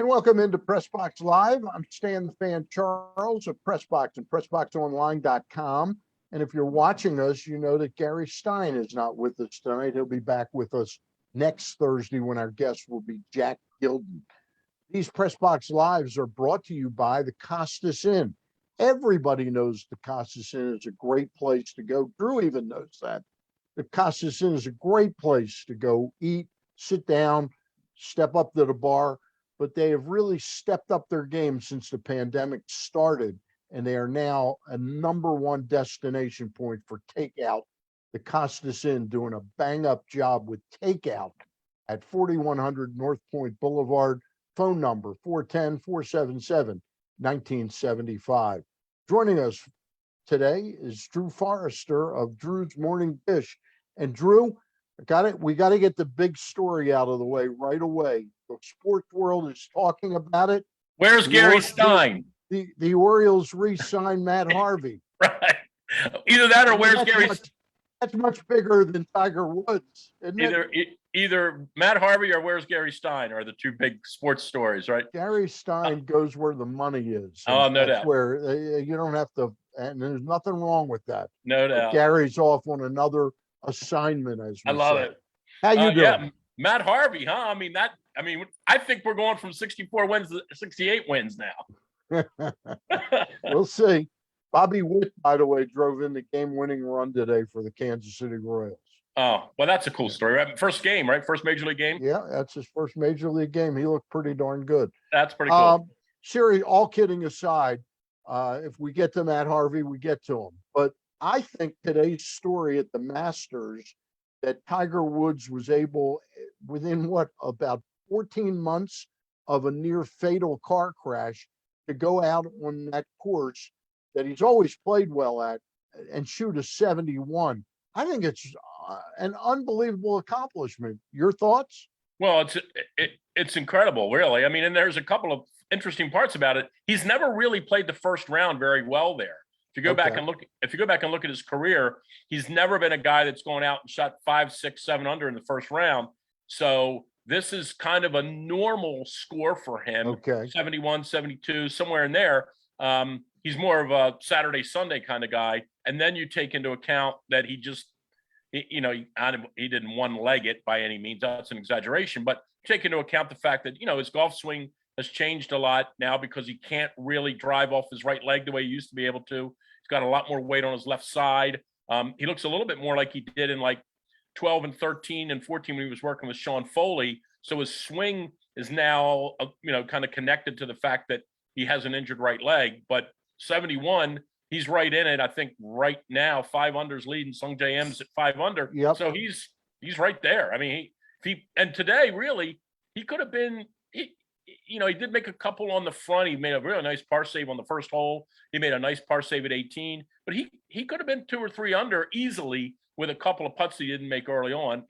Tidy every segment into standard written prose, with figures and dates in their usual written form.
And welcome into PressBox Live. I'm Stan the Fan Charles of PressBox and PressBoxOnline.com. And if you're watching us, you know that Gary Stein is not with us tonight. He'll be back with us next Thursday when our guest will be Jack Gilden. These PressBox Lives are brought to you by the Costas Inn. Everybody knows the Costas Inn is a great place to go. Drew even knows that. The Costas Inn is a great place to go eat, sit down, step up to the bar. But they have really stepped up their game since the pandemic started, and they are now a #1 destination point for takeout. The Costas Inn doing a bang-up job with takeout at 4100 North Point Boulevard. Phone number 410-477-1975. Joining us today is Drew Forrester of Drew's Morning Dish. And Drew, we got to get the big story out of the way right away. The sports world is talking about it. Where's Gary Stein? The Orioles re-signed Matt Harvey. Right. Either that or where's Gary? That's much bigger than Tiger Woods, isn't it? Either Matt Harvey or where's Gary Stein are the two big sports stories, right? Gary Stein goes where the money is. Oh, no doubt. Where you don't have to, and there's nothing wrong with that. No doubt. But Gary's off on another assignment, as we I love say. it. How you doing? Yeah, Matt Harvey, huh? I think we're going from 64 wins to 68 wins now. We'll see. Bobby Witt, by the way, drove in the game-winning run today for the Kansas City Royals. Oh, well, that's a cool story. Right? First game, right? First major league game? Yeah, that's his first major league game. He looked pretty darn good. That's pretty cool. Siri, all kidding aside, if we get to Matt Harvey, we get to him. But I think today's story at the Masters, that Tiger Woods was able, within about 14 months of a near fatal car crash, to go out on that course that he's always played well at and shoot a 71. I think it's an unbelievable accomplishment. Your thoughts? Well, it's incredible, really. I mean, and there's a couple of interesting parts about it. He's never really played the first round very well there. If you go back and look at his career, he's never been a guy that's going out and shot 5, 6, 7 under in the first round. So this is kind of a normal score for him. Okay. 71, 72, somewhere in there. He's more of a Saturday, Sunday kind of guy. And then you take into account that he didn't one-leg it by any means. That's an exaggeration. But take into account the fact that, his golf swing has changed a lot now because he can't really drive off his right leg the way he used to be able to. He's got a lot more weight on his left side. He looks a little bit more like he did in like 12 and 13 and 14 when he was working with Sean Foley. So his swing is now, kind of connected to the fact that he has an injured right leg. But 71, he's right in it. I think right now, 5 under's leading. Sung J M's at 5 under. Yep. So he's right there. I mean, and today really he could have been. He did make a couple on the front. He made a really nice par save on the first hole. He made a nice par save at 18, but he could have been 2 or 3 under easily with a couple of putts he didn't make early on.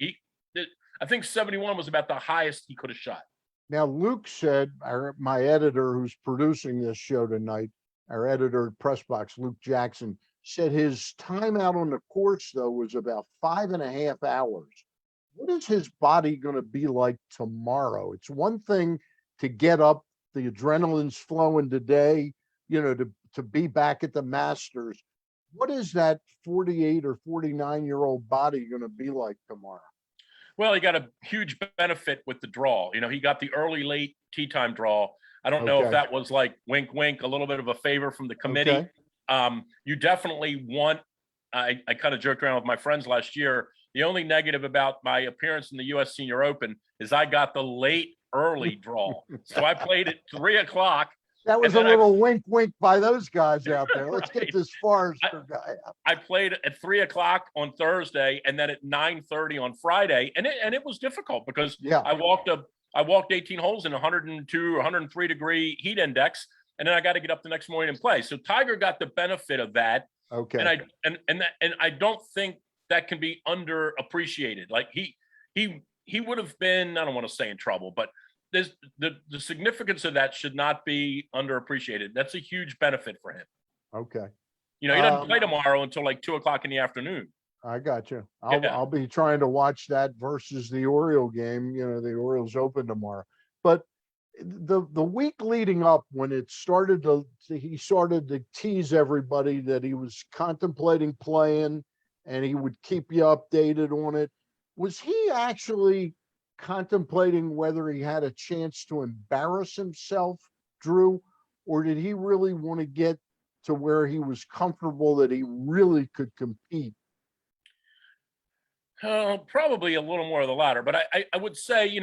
I think 71 was about the highest he could have shot. Now, Luke said, my editor who's producing this show tonight, our editor at PressBox, Luke Jackson, said his time out on the course, though, was about 5.5 hours. What is his body going to be like tomorrow? It's one thing to get up, the adrenaline's flowing today, to be back at the Masters. What is that 48 or 49-year-old body going to be like tomorrow? Well, he got a huge benefit with the draw. He got the early, late tee time draw. I don't know if that was like wink, wink, a little bit of a favor from the committee. Okay. You definitely want, I kind of joked around with my friends last year. The only negative about my appearance in the U.S. Senior Open is I got the late early draw. So I played at 3 o'clock. That was a little wink, wink by those guys out there. Let's get this Forrester guy out. I played at 3 o'clock on Thursday and then at 9:30 on Friday. And it was difficult because I walked 18 holes in 102 or 103 degree heat index. And then I got to get up the next morning and play. So Tiger got the benefit of that. Okay. And I don't think that can be underappreciated. Like he would have been, I don't want to say in trouble, but there's the significance of that should not be underappreciated. That's a huge benefit for him. Okay. He doesn't play tomorrow until like 2 o'clock in the afternoon. I got you. I'll be trying to watch that versus the Oriole game. The Orioles open tomorrow. But the week leading up, when it started he started to tease everybody that he was contemplating playing and he would keep you updated on it. Was he actually contemplating whether he had a chance to embarrass himself, Drew, or did he really want to get to where he was comfortable that he really could compete? Probably a little more of the latter, but I would say,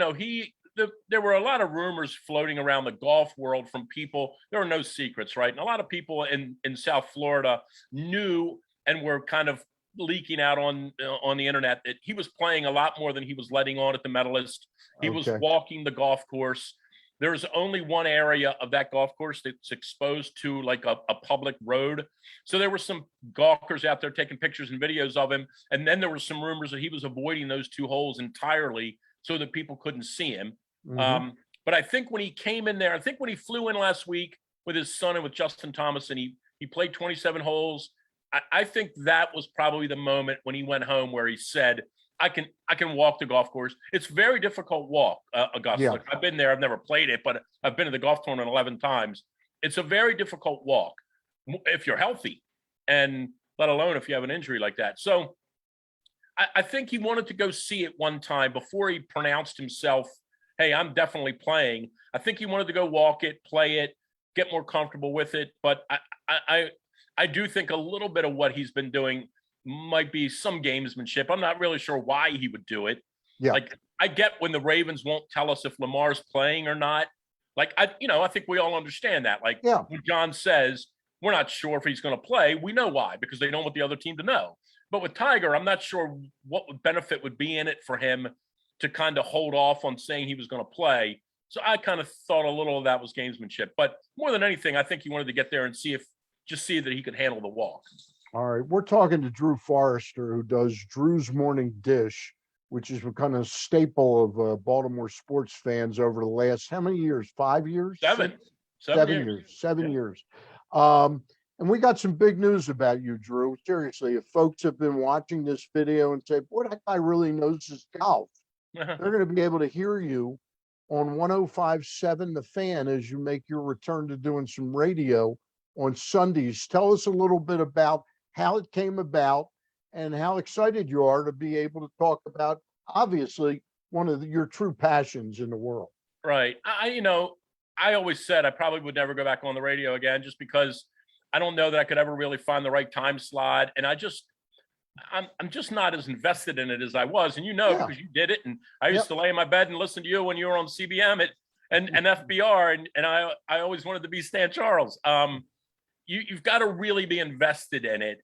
there were a lot of rumors floating around the golf world from people. There are no secrets, right? And a lot of people in South Florida knew and were kind of leaking out on the internet that he was playing a lot more than he was letting on at the Medalist. He was Okay. walking the golf course. There's only one area of that golf course that's exposed to like a public road. So there were some golfers out there taking pictures and videos of him. And then there were some rumors that he was avoiding those two holes entirely so that people couldn't see him. Mhm. But I think when he came in there, I think when he flew in last week with his son and with Justin Thomas, and he played 27 holes, I think that was probably the moment when he went home where he said, I can walk the golf course. It's a very difficult walk, Augusta. Yeah. I've been there. I've never played it, but I've been to the golf tournament 11 times. It's a very difficult walk if you're healthy, and let alone if you have an injury like that. So I think he wanted to go see it one time before he pronounced himself, hey, I'm definitely playing. I think he wanted to go walk it, play it, get more comfortable with it. But I do think a little bit of what he's been doing might be some gamesmanship. I'm not really sure why he would do it. Yeah. Like, I get when the Ravens won't tell us if Lamar's playing or not. Like, I think we all understand that. Like, Yeah. when John says we're not sure if he's going to play, we know why, because they don't want the other team to know. But with Tiger, I'm not sure what benefit would be in it for him to kind of hold off on saying he was going to play. So I kind of thought a little of that was gamesmanship. But more than anything, I think he wanted to get there and see that he could handle the walk. All right. We're talking to Drew Forrester, who does Drew's Morning Dish, which has become a staple of Baltimore sports fans over the last, how many years? 5 years? Seven 7 Yeah. years. And we got some big news about you, Drew. Seriously, if folks have been watching this video and say, boy, that guy really knows his golf, they're going to be able to hear you on 105.7 The Fan as you make your return to doing some radio on Sundays. Tell us a little bit about how it came about and how excited you are to be able to talk about, obviously, one of your true passions in the world. Right. I always said I probably would never go back on the radio again, just because I don't know that I could ever really find the right time slot. And I'm just not as invested in it as I was. And Yeah. because you did it. And I used to lay in my bed and listen to you when you were on CBM and FBR. And I always wanted to be Stan Charles. You've got to really be invested in it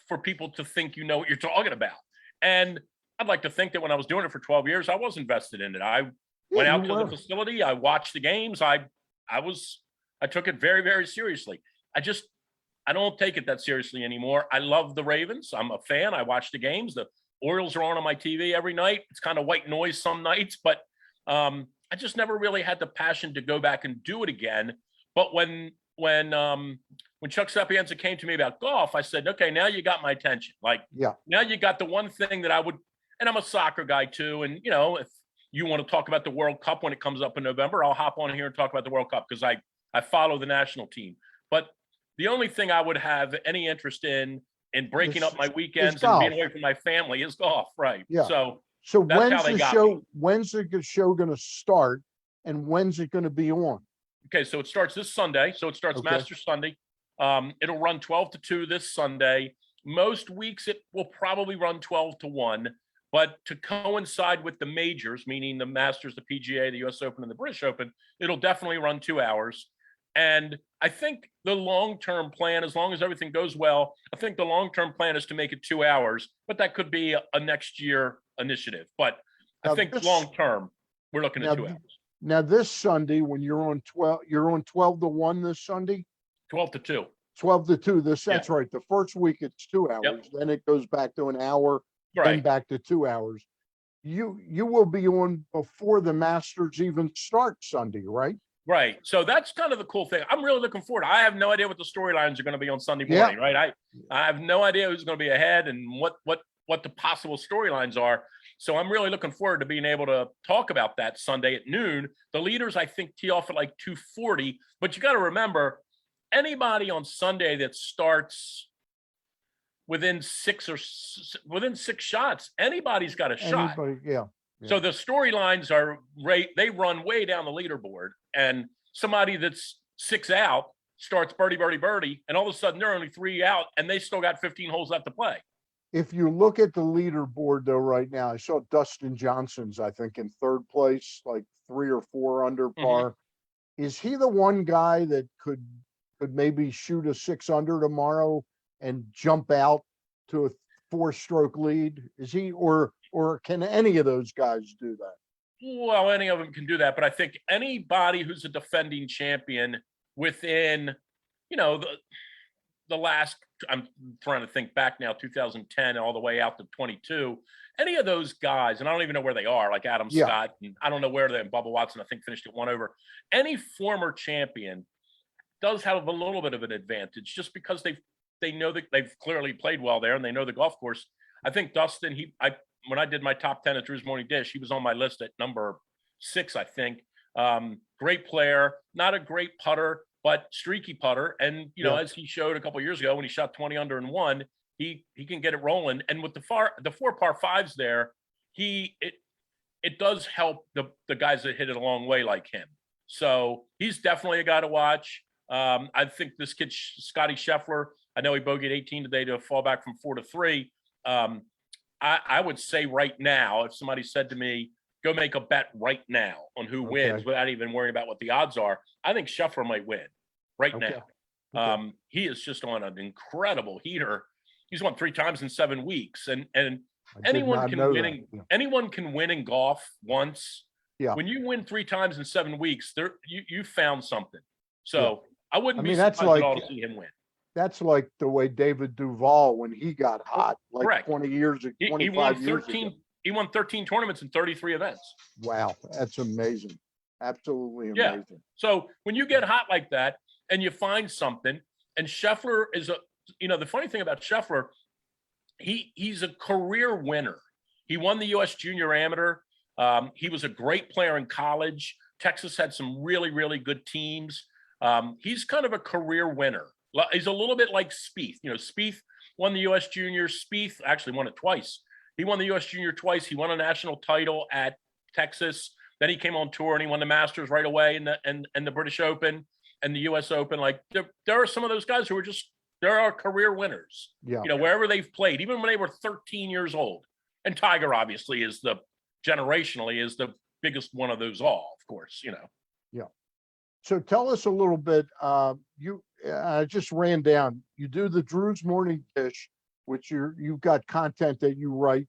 for people to think you know what you're talking about. And I'd like to think that when I was doing it for 12 years, I was invested in it. I went out to the facility. I watched the games. I took it very, very seriously. I don't take it that seriously anymore. I love the Ravens. I'm a fan. I watch the games. The Orioles are on my TV every night. It's kind of white noise some nights, but I just never really had the passion to go back and do it again. But when Chuck Sapienza came to me about golf, I said, okay, now you got my attention. Like, now you got the one thing that I would, and I'm a soccer guy too. And, if you want to talk about the World Cup when it comes up in November, I'll hop on here and talk about the World Cup because I follow the national team. But the only thing I would have any interest in breaking up my weekends and being away from my family is golf. Right. Yeah. So when's the show going to start and when's it going to be on? Okay. So it starts this Sunday. So it starts Masters Sunday. It'll run 12 to 2 this Sunday. Most weeks it will probably run 12 to 1, but to coincide with the majors, meaning the Masters, the PGA, the US Open, and the British Open, it'll definitely run 2 hours. And I think the long-term plan, as long as everything goes well, I think the long-term plan is to make it 2 hours, but that could be a next year initiative. But I think long-term, we're looking at 2 hours. Now this Sunday, when you're on 12 to 1 this Sunday? 12 to 2. 12 to 2. That's right. The first week it's 2 hours. Yep. Then it goes back to an hour, then back to 2 hours. You will be on before the Masters even start Sunday, right? Right. So that's kind of the cool thing. I'm really looking forward. I have no idea what the storylines are going to be on Sunday morning, right? I have no idea who's going to be ahead and what the possible storylines are. So I'm really looking forward to being able to talk about that Sunday at noon. The leaders, I think, tee off at like 2:40, but you got to remember, anybody on Sunday that starts within within 6 shots, anybody's got a shot. Anybody, yeah. So the storylines are they run way down the leaderboard, and somebody that's 6 out starts birdie, birdie, birdie, and all of a sudden they're only 3 out and they still got 15 holes left to play. If you look at the leaderboard though, right now, I saw Dustin Johnson's, I think, in third place, like 3 or 4 under par. Is he the one guy that could maybe shoot a 6 under tomorrow and jump out to a 4-stroke lead? Is he, or can any of those guys do that? Well, any of them can do that, but I think anybody who's a defending champion within, the last, I'm trying to think back now, 2010 all the way out to 22, any of those guys, and I don't even know where they are, like Adam Scott, and I don't know where they're, and Bubba Watson, I think, finished at 1 over. Any former champion does have a little bit of an advantage just because they know that they've clearly played well there and they know the golf course. I think Dustin, when I did my top 10 at Drew's Morning Dish, he was on my list at number 6, I think. Great player, not a great putter, but streaky putter. And, as he showed a couple of years ago when he shot 20 under and won, he can get it rolling. And with the 4 par 5s there, it does help the guys that hit it a long way like him. So he's definitely a guy to watch. I think this kid, Scotty Scheffler, I know he bogeyed 18 today to fall back from 4 to 3. I would say right now, if somebody said to me, go make a bet right now on who wins without even worrying about what the odds are, I think Scheffler might win right now. He is just on an incredible heater. He's won 3 times in 7 weeks. And anyone can win in golf once. Yeah. When you win 3 times in 7 weeks, you found something. So I wouldn't be surprised at all to see him win. That's like the way David Duval, when he got hot, like Correct. 25 years ago. He won 13 tournaments in 33 events. Wow, that's amazing. Absolutely amazing. Yeah. So when you get hot like that and you find something, and Scheffler is the funny thing about Scheffler, he's a career winner. He won the U.S. Junior Amateur. He was a great player in college. Texas had some really, really good teams. He's kind of a career winner. He's a little bit like Spieth. Spieth won the U.S. Junior. Spieth actually won it twice. He won the U.S. Junior twice. He won a national title at Texas. Then he came on tour and he won the Masters right away and the British Open and the U.S. Open. Like there are some of those guys who are there are career winners. Yeah. Wherever they've played, even when they were 13 years old. And Tiger obviously is generationally the biggest one of those all, of course. Yeah. So tell us a little bit. I just ran down. You do the Drew's Morning Dish, which you've got content that you write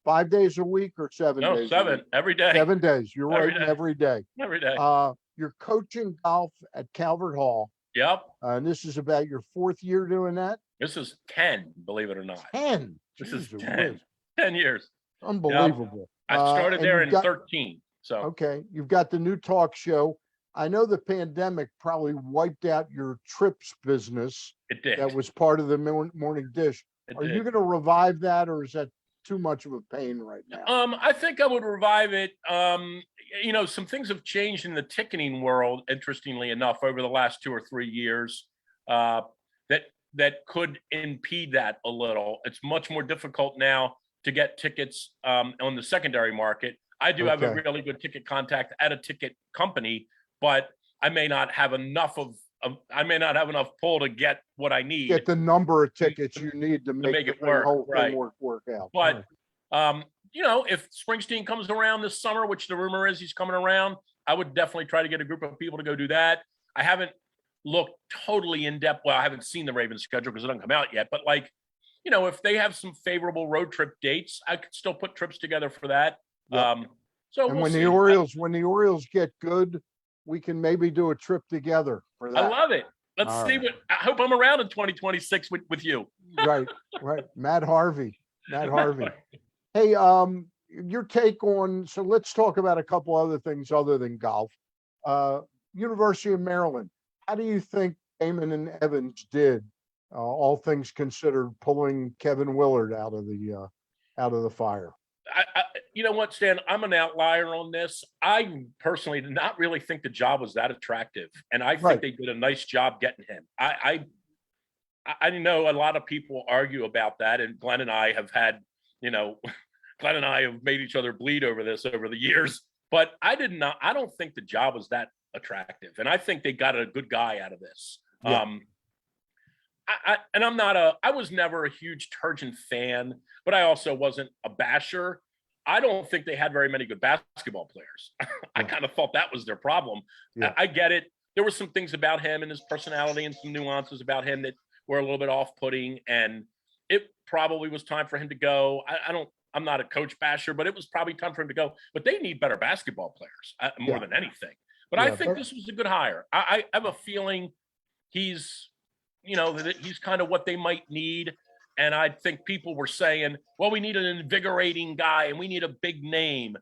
5 days a week or 7 days? No, 7 every day. 7 days. You're writing every day. Every day. You're coaching golf at Calvert Hall. Yep. And this is about your 4th year doing that? This is 10, believe it or not. 10. This is 10. 10 years. Unbelievable. Yep. I started there in 13. So okay. You've got the new talk show. I know the pandemic probably wiped out your trips business. It did. That was part of the Morning Dish. Are you going to revive that, or is that too much of a pain right now? I think I would revive it. Some things have changed in the ticketing world, interestingly enough, over the last 2 or 3 years that could impede that a little. It's much more difficult now to get tickets on the secondary market. I do have a really good ticket contact at a ticket company, but I may not have enough pull to get what I need. Get the number of tickets you need to make it work. Whole thing work out. But if Springsteen comes around this summer, which the rumor is he's coming around, I would definitely try to get a group of people to go do that. I haven't looked totally in depth. Well, I haven't seen the Ravens schedule because it doesn't come out yet. But if they have some favorable road trip dates, I could still put trips together for that. Yep. When the Orioles get good, we can maybe do a trip together for that. I love it. Let's see I hope I'm around in 2026 with you. Right. Matt Harvey. Hey, your take on, so let's talk about a couple other things other than golf. University of Maryland. How do you think Damon and Evans did, all things considered, pulling Kevin Willard out of the fire? You know what, Stan? I'm an outlier on this. I personally did not really think the job was that attractive, and I think Right. they did a nice job getting him. I know a lot of people argue about that, and Glenn and I have had, you know, Glenn and I have made each other bleed over this over the years. But I don't think the job was that attractive, and I think they got a good guy out of this. Yeah. I was never a huge Turgeon fan, but I also wasn't a basher. I don't think they had very many good basketball players. I Yeah. kind of thought that was their problem. Yeah. I get it. There were some things about him and his personality and some nuances about him that were a little bit off-putting, and it probably was time for him to go. I'm not a coach basher, but it was probably time for him to go. But they need better basketball players more than anything. But I think this was a good hire. I have a feeling he's, that he's kind of what they might need. And I think people were saying, well, we need an invigorating guy and we need a big name.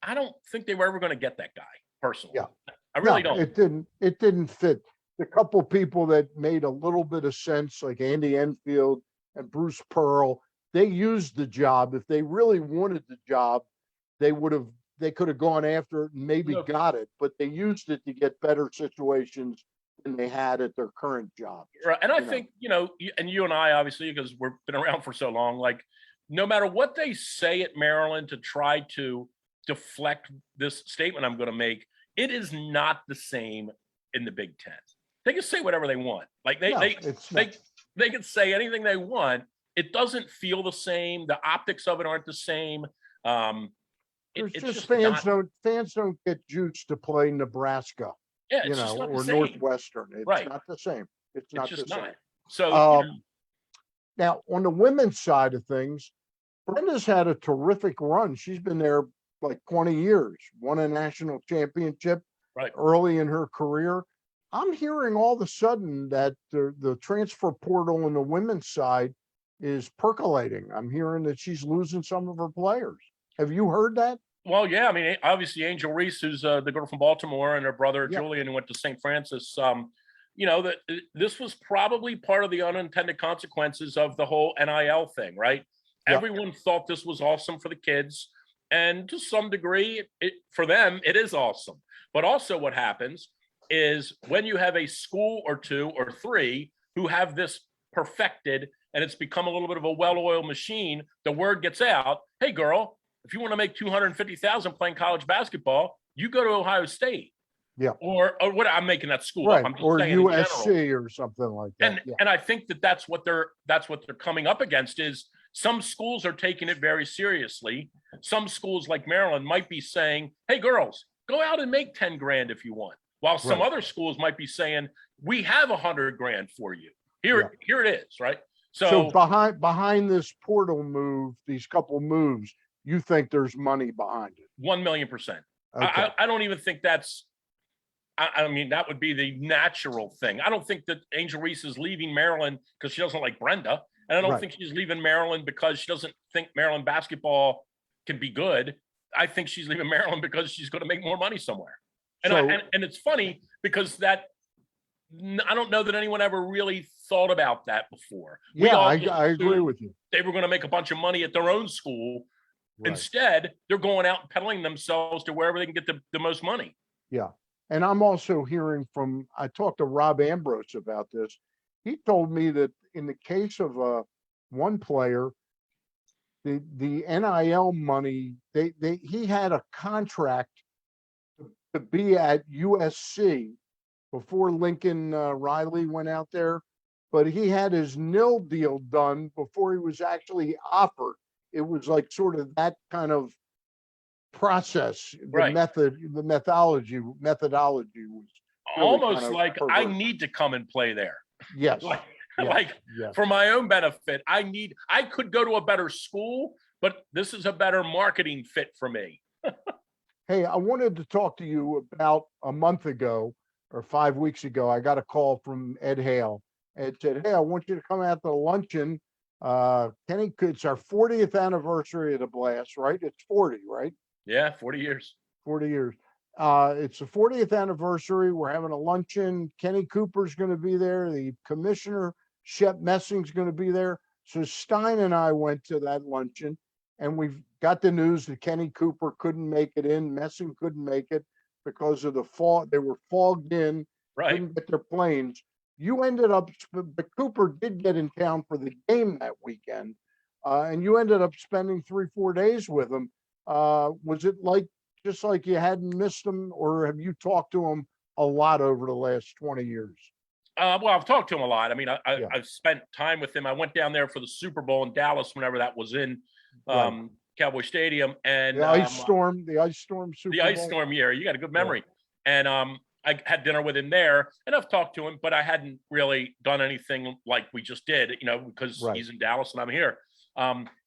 I don't think they were ever going to get that guy personally. Yeah. I really don't. It didn't fit. The couple people that made a little bit of sense, like Andy Enfield and Bruce Pearl, they used the job. If they really wanted the job, they could have gone after it and maybe got it, but they used it to get better situations than they had at their current job. Right. And I think, and you and I, obviously, because we've been around for so long, like no matter what they say at Maryland to try to deflect this statement I'm going to make, it is not the same in the Big Ten. They can say whatever they want. Like they can say anything they want. It doesn't feel the same. The optics of it aren't the same. It's just fans don't get juice to play Nebraska, yeah, it's just not or the same. Northwestern. It's Right. not the same. It's not just the same. not. So now on the women's side of things, Brenda's had a terrific run. She's been there like 20 years, won a national championship early in her career. I'm hearing all of a sudden that the transfer portal on the women's side is percolating. I'm hearing that she's losing some of her players. Have you heard that? Well, yeah. I mean, obviously, Angel Reese, who's the girl from Baltimore, and her brother Julian, who went to St. Francis. That this was probably part of the unintended consequences of the whole NIL thing, right? Yeah. Everyone thought this was awesome for the kids, and to some degree, for them, it is awesome. But also, what happens is when you have a school or two or three who have this perfected, and it's become a little bit of a well-oiled machine, the word gets out, hey, girl, if you want to make $250,000 playing college basketball, you go to Ohio State. Yeah. Or what I'm making that school right. up. I'm just or saying USC or something like that. And I think that's what they're coming up against is some schools are taking it very seriously. Some schools like Maryland might be saying, hey, girls, go out and make 10 grand if you want. While some other schools might be saying, we have 100 grand for you. Here it is, right? So behind this portal move, these couple moves, you think there's money behind it? 1,000,000%. Okay. I don't even think that's. I mean, that would be the natural thing. I don't think that Angel Reese is leaving Maryland because she doesn't like Brenda, and I don't think she's leaving Maryland because she doesn't think Maryland basketball can be good. I think she's leaving Maryland because she's going to make more money somewhere. And and it's funny because I don't know that anyone ever really thought about that before. I agree with you. They were going to make a bunch of money at their own school. Right. Instead, they're going out and peddling themselves to wherever they can get the most money. Yeah. And I'm also hearing I talked to Rob Ambrose about this. He told me that in the case of one player, the NIL money, he had a contract to be at USC before Lincoln Riley went out there, but he had his nil deal done before he was actually offered. It was like sort of that kind of process. The methodology was really almost kind of like perverse. I need to come and play there. Yes. For my own benefit, I could go to a better school, but this is a better marketing fit for me. Hey, I wanted to talk to you about a month ago or 5 weeks ago. I got a call from Ed Hale. Ed said, hey, I want you to come out to the luncheon. Kenny, it's our 40th anniversary of the Blast, right? It's 40, right? Yeah, 40 years. 40 years. It's the 40th anniversary. We're having a luncheon. Kenny Cooper's going to be there. The commissioner, Shep Messing's going to be there. So Stein and I went to that luncheon, and we've got the news that Kenny Cooper couldn't make it in, Messing couldn't make it because of the fog. They were fogged in, Right. couldn't get their planes. You ended up, but Cooper did get in town for the game that weekend, and you ended up spending 3-4 days with him. Was it like just like you hadn't missed him, or have you talked to him a lot over the last 20 years? Well, I've talked to him a lot. I mean, Yeah. I've spent time with him. I went down there for the Super Bowl in Dallas whenever that was in Right. Cowboy Stadium, and The ice storm Super the ice Bowl? storm year. You got a good memory. And I had dinner with him there, and I've talked to him, but I hadn't really done anything like we just did, because Right. he's in Dallas and I'm here.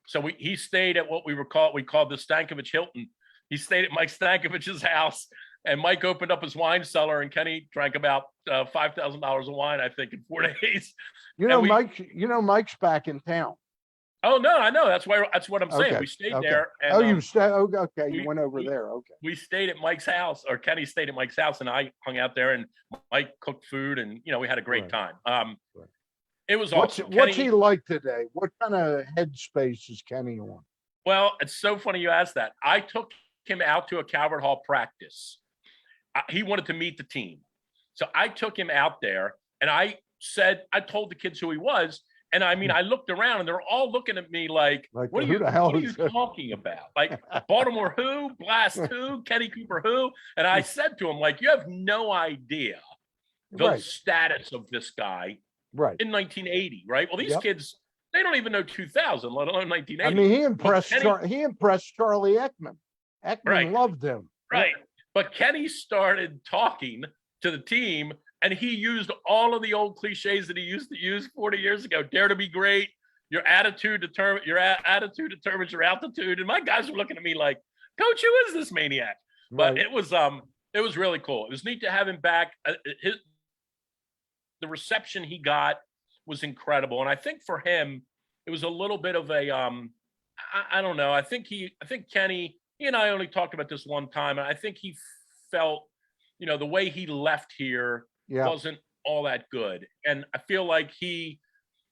So he stayed at what we called the Stankovic Hilton. He stayed at Mike Stankovic's house, and Mike opened up his wine cellar, and Kenny drank about $5,000 of wine, I think, in 4 days. Mike's back in town. Oh no, I know. That's what I'm saying. Okay, We stayed okay. there. And, Okay, you we- went over there. Okay. we stayed at Mike's house, or Kenny stayed at Mike's house, and I hung out there, and Mike cooked food, and we had a great Right. time. Right. It was What's awesome. what's Kenny, he like today? What kind of headspace is Kenny on? well, it's so funny you asked that. I took him out to a Calvert Hall practice. He wanted to meet the team, so I took him out there, and I told the kids who he was. And I mean, I looked around, and they're all looking at me like what are who you, the hell what are is you this? talking about? Like Baltimore who? Blast who? Kenny Cooper who? And I said to him, like, you have no idea the Right. status of this guy Right. in 1980, right? Well, these Yep. kids, they don't even know 2000, let alone 1980. I mean, he impressed Kenny- he impressed Charlie Ekman. Ekman Right. loved him. Right. But Kenny started talking to the team, and he used all of the old cliches that he used to use 40 years ago. Dare to be great. Your attitude determines your altitude. And my guys were looking at me like, Coach, who is this maniac? But Right. it was really cool. It was neat to have him back. The reception he got was incredible. And I think for him, it was a little bit of a I don't know. I think Kenny, he and I only talked about this one time, and I think he felt, the way he left here Yeah. wasn't all that good. And I feel like he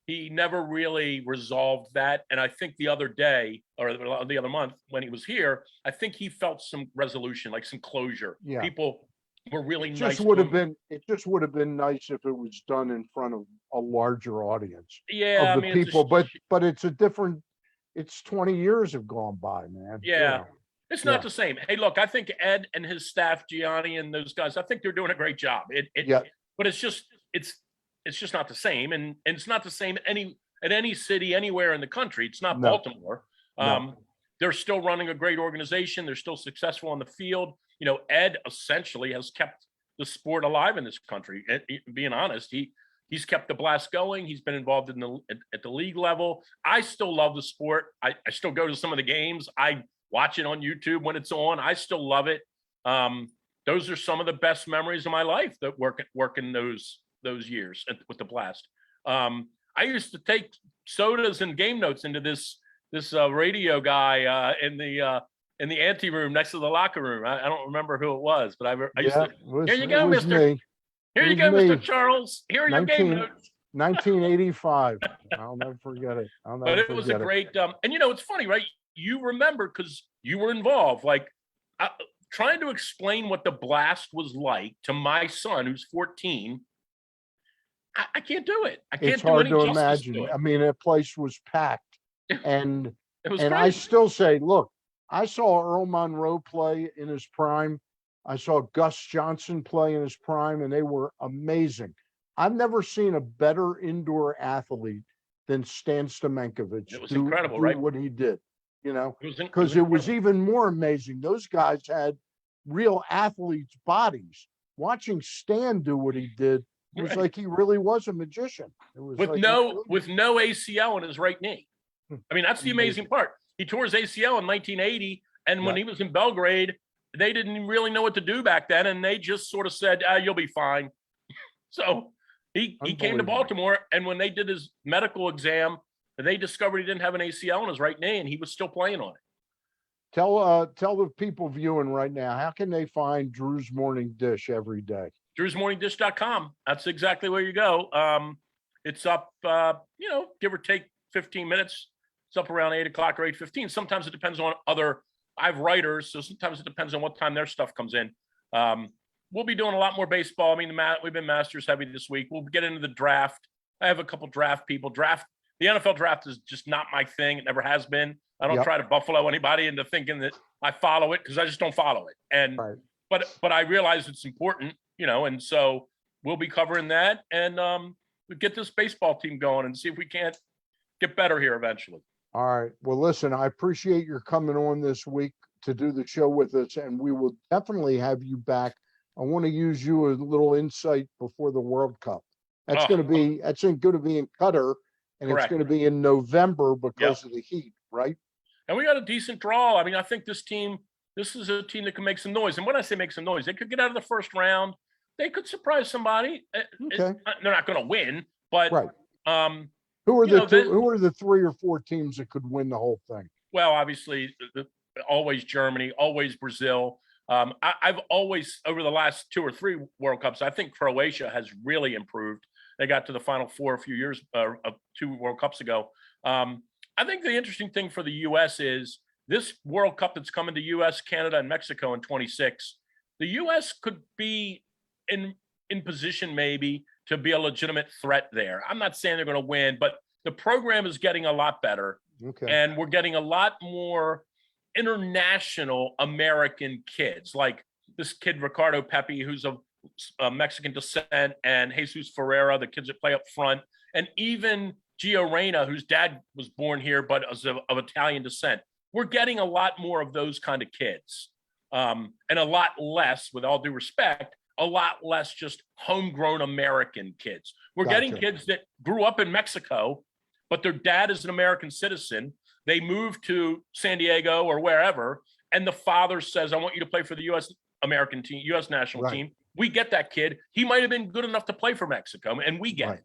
never really resolved that. And I think the other day, or the other month when he was here, I think he felt some resolution, like some closure. Yeah. People were really It nice. just would have been nice if it was done in front of a larger audience Yeah, of the people. But it's 20 years have gone by, man. Yeah. It's not Yeah. the same. Hey, look, I think Ed and his staff, Gianni and those guys, I think they're doing a great job. Yeah. But it's just not the same, and it's not the same at any city anywhere in the country. It's not No. Baltimore. No. They're still running a great organization. They're still successful on the field. Ed essentially has kept the sport alive in this country. Being honest, he's kept the blast going. He's been involved at the league level. I still love the sport. I still go to some of the games. I watch it on YouTube when it's on. I still love it. Those are some of the best memories of my life that working those years with the blast. I used to take sodas and game notes into this radio guy in the ante room next to the locker room. I don't remember who it was, but I used to. Here you go, Mister. Here you go, Mr. Charles. Here are your game notes. 1985. I'll never forget it. But it was a great. And it's funny, right? You remember because you were involved. Like trying to explain what the blast was like to my son, who's 14. I can't do it. I can't It's do hard any to justice imagine. to it. I mean, that place was packed, and It was and I crazy. still say, look, I saw Earl Monroe play in his prime. I saw Gus Johnson play in his prime, and they were amazing. I've never seen a better indoor athlete than Stan Stamenkovich. It was incredible, right? What he did, because it it was even more amazing. Those guys had real athletes' bodies. Watching Stan do what he did was Right. like he really was a magician. It was with like, no ACL in his right knee. I mean, that's the amazing part. He tore his ACL in 1980, and when Yeah. he was in Belgrade, they didn't really know what to do back then, and they just sort of said, "You'll be fine." So he came to Unbelievable. Baltimore, and when they did his medical exam, they discovered he didn't have an ACL in his right knee, and he was still playing on it. Tell the people viewing right now, how can they find Drew's Morning Dish every day? Drew'sMorningDish.com. That's exactly where you go. It's up, give or take 15 minutes It's up around 8 o'clock or 8:15. Sometimes it depends on I have writers, so sometimes it depends on what time their stuff comes in. We'll be doing a lot more baseball. I mean, we've been Masters heavy this week. We'll get into the draft. I have a couple draft people. The NFL draft is just not my thing. It never has been. I don't try to buffalo anybody into thinking that I follow it, because I just don't follow it. And but I realize it's important, and so we'll be covering that, and we'll get this baseball team going and see if we can't get better here eventually. All right. Well, listen, I appreciate your coming on this week to do the show with us, and we will definitely have you back. I want to use you a little insight before the World Cup. That's going to be in Qatar, and Correct. It's going to be in November because of the heat, right? And we got a decent draw. I mean, I think this is a team that can make some noise. And when I say make some noise, they could get out of the first round. They could surprise somebody. Okay. They're not going to win, but who are the 3 or 4 teams that could win the whole thing? Well, obviously, always Germany, always Brazil. I've always, over the last 2 or 3 World Cups, I think Croatia has really improved. They got to the Final Four a few years, 2 World Cups ago. I think the interesting thing for the U.S. is this World Cup that's coming to U.S., Canada, and Mexico in 26. The U.S. could be in position maybe to be a legitimate threat there. I'm not saying they're going to win, but the program is getting a lot better. Okay. And we're getting a lot more international American kids, like this kid Ricardo Pepi, who's of Mexican descent, and Jesus Ferreira, the kids that play up front, and even Gio Reyna, whose dad was born here but is of Italian descent. We're getting a lot more of those kind of kids, and a lot less, with all due respect, a lot less just homegrown American kids. We're getting kids that grew up in Mexico, but their dad is an American citizen. They moved to San Diego or wherever, and the father says, I want you to play for the U.S. American team, U.S. national team. We get that kid. He might have been good enough to play for Mexico, and we get it.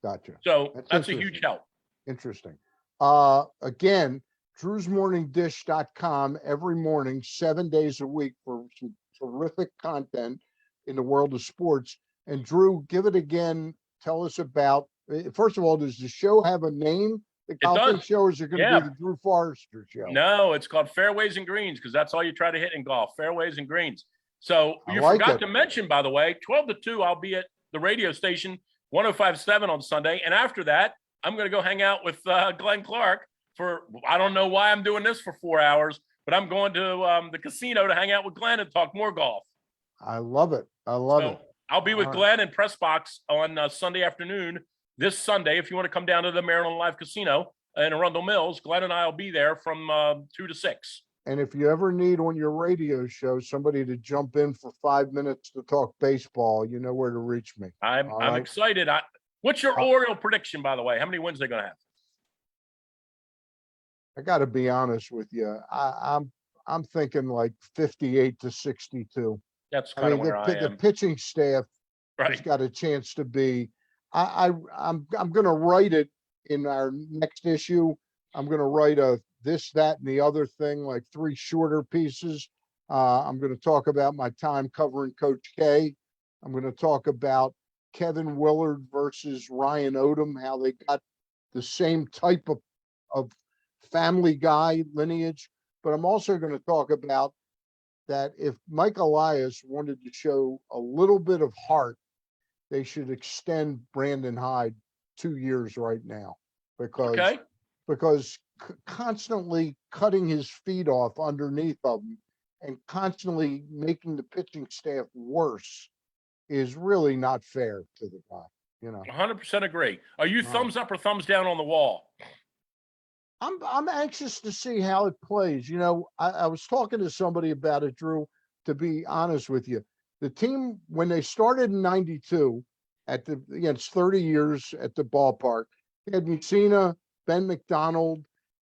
Gotcha. So that's a huge help. Interesting. Again, drewsmorningdish.com every morning, 7 days a week for some terrific content in the world of sports. And Drew, give it again. Tell us about, first of all, does the show have a name? The golfing show, is it going to be the Drew Forrester show? No, it's called Fairways and Greens, because that's all you try to hit in golf, fairways and greens. So you forgot to mention, by the way, 12 to 2, I'll be at the radio station 105.7 on Sunday. And after that, I'm going to go hang out with Glenn Clark for, I don't know why I'm doing this for 4 hours, but I'm going to the casino to hang out with Glenn and talk more golf. I love it. I love it. I'll be with Glenn in Press Box on Sunday afternoon, this Sunday. If you want to come down to the Maryland Live Casino in Arundel Mills, Glenn and I will be there from 2 to 6. And if you ever need on your radio show somebody to jump in for 5 minutes to talk baseball, you know where to reach me. I'm excited. What's your Oriole prediction, by the way? How many wins are they going to have? I got to be honest with you. I'm thinking like 58 to 62. That's kind of where I am. The pitching staff has got a chance to be. I'm going to write it in our next issue. I'm going to write a this, that, and the other thing, like 3 shorter pieces. I'm going to talk about my time covering Coach K. I'm going to talk about Kevin Willard versus Ryan Odom, how they got the same type of family guy lineage. But I'm also going to talk about that if Mike Elias wanted to show a little bit of heart, they should extend Brandon Hyde 2 years right now, because constantly cutting his feet off underneath of him and constantly making the pitching staff worse is really not fair to the guy. 100% agree. Are you thumbs up or thumbs down on the wall? I'm anxious to see how it plays. I was talking to somebody about it, Drew, to be honest with you. The team, when they started in 92, it's 30 years at the ballpark, they had Mussina, Ben McDonald.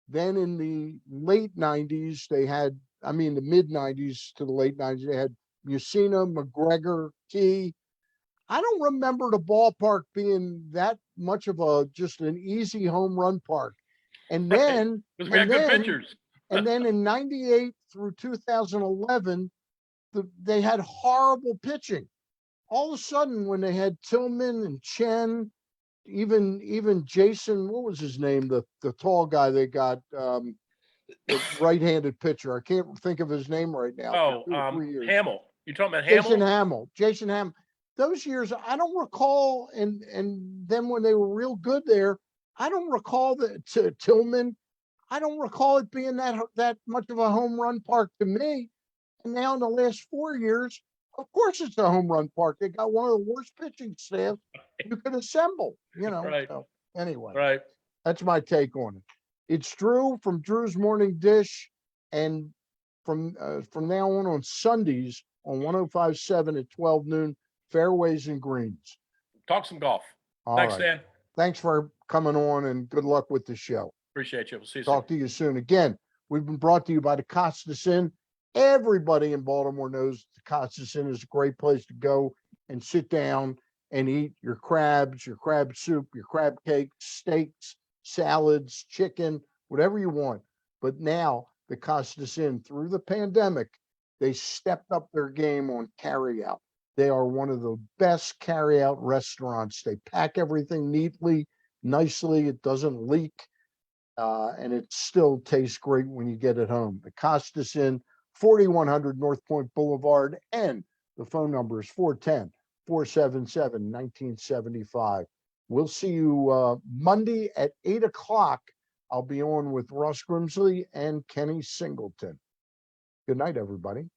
Then in the late 90s, the mid 90s to the late 90s, they had Mussina, McGregor, Key. I don't remember the ballpark being that much of just an easy home run park. And then, good pitchers. And then in 98 through 2011, they had horrible pitching. All of a sudden, when they had Tillman and Chen even Jason, what was his name? The tall guy they got, the right-handed pitcher. I can't think of his name right now. Oh, For 2 or 3 years. Hamill. You're talking about Jason Hamill? Hamill. Jason Hamill. Those years, I don't recall, and then when they were real good there, I don't recall that to Tillman. I don't recall it being that much of a home run park to me. And now in the last 4 years, of course it's a home run park. They got one of the worst pitching staffs you could assemble, you know. Right. So anyway, Right. that's my take on it. It's Drew from Drew's Morning Dish, and from now on Sundays on 105.7 at 12 noon, Fairways and Greens. Talk some golf. All Thanks, right. Dan. Thanks for coming on, and good luck with the show. Appreciate you. We'll see you soon. Talk to you soon. Again, we've been brought to you by the Costas Inn. Everybody in Baltimore knows the Costas Inn is a great place to go and sit down and eat your crabs, your crab soup, your crab cakes, steaks, salads, chicken, whatever you want. But now the Costas Inn, through the pandemic, they stepped up their game on carryout. They are one of the best carryout restaurants. They pack everything neatly, nicely. It doesn't leak. And it still tastes great when you get it home. The Costas Inn, 4100 North Point Boulevard, and the phone number is 410-477-1975. We'll see you Monday at 8 o'clock. I'll be on with Russ Grimsley and Kenny Singleton. Good night, everybody.